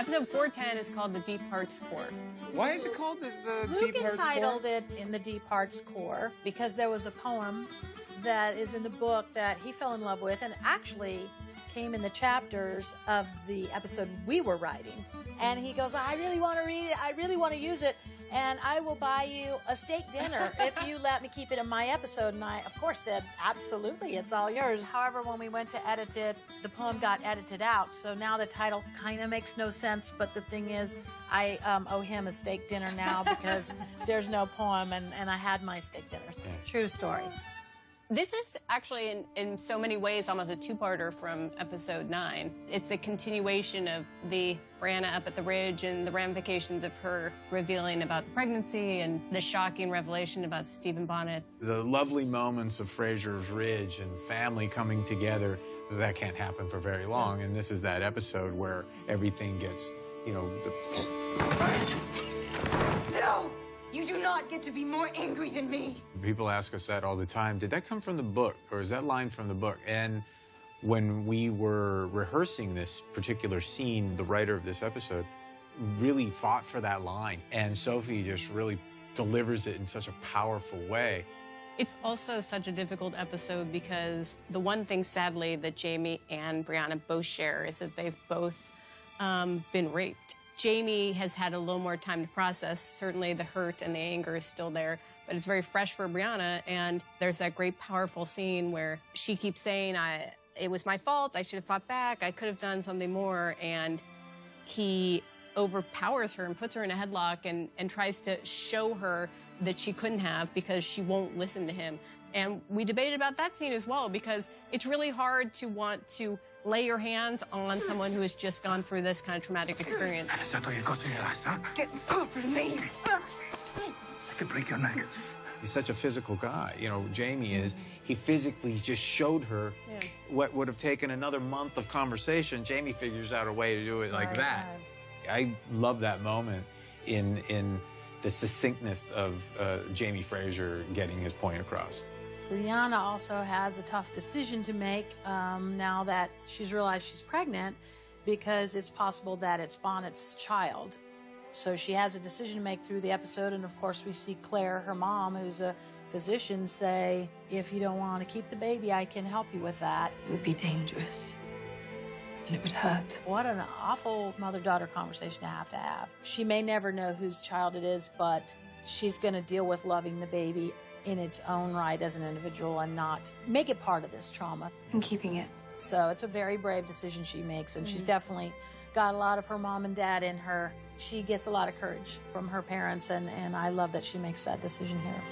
Episode 410 is called The Deep Hearts Core. Why is it called the Luke Deep Hearts Core? entitled it in the Deep Hearts Core because there was a poem that is in the book that he fell in love with and actually came in the chapters of the episode we were writing. And he goes, I really want to read it. I really want to use it. And I will buy you a steak dinner if you let me keep it in my episode. And I, of course, said, absolutely, it's all yours. However, when we went to edit it, the poem got edited out. So now the title kind of makes no sense. But the thing is, I owe him a steak dinner now because there's no poem. And I had my steak dinner. Yeah. True story. This is actually, in so many ways, almost a two-parter from episode 9. It's a continuation of the Brianna up at the ridge and the ramifications of her revealing about the pregnancy and the shocking revelation about Stephen Bonnet. The lovely moments of Fraser's Ridge and family coming together, that can't happen for very long. And this is that episode where everything gets, you know, No! You do not get to be more angry than me. People ask us that all the time. Did that come from the book, or is that line from the book? And when we were rehearsing this particular scene, the writer of this episode really fought for that line. And Sophie just really delivers it in such a powerful way. It's also such a difficult episode because the one thing, sadly, that Jamie and Brianna both share is that they've both been raped. Jamie has had a little more time to process. Certainly the hurt and the anger is still there, but it's very fresh for Brianna. And there's that great, powerful scene where she keeps saying, it was my fault, I should have fought back, I could have done something more. And he overpowers her and puts her in a headlock and tries to show her that she couldn't have because she won't listen to him. And we debated about that scene as well because it's really hard to want to lay your hands on someone who has just gone through this kind of traumatic experience. Get off of me! I could break your neck. He's such a physical guy, you know, Jamie is. He physically just showed her what would have taken another month of conversation. Jamie figures out a way to do it like that. I love that moment in the succinctness of Jamie Fraser getting his point across. Brianna also has a tough decision to make now that she's realized she's pregnant because it's possible that it's Bonnet's child. So she has a decision to make through the episode, and of course we see Claire, her mom, who's a physician, say, if you don't want to keep the baby, I can help you with that. It would be dangerous, and it would hurt. What an awful mother-daughter conversation to have. She may never know whose child it is, but she's going to deal with loving the baby in its own right as an individual and not make it part of this trauma. I'm keeping it. So it's a very brave decision she makes, and she's definitely got a lot of her mom and dad in her. She gets a lot of courage from her parents, and I love that she makes that decision here.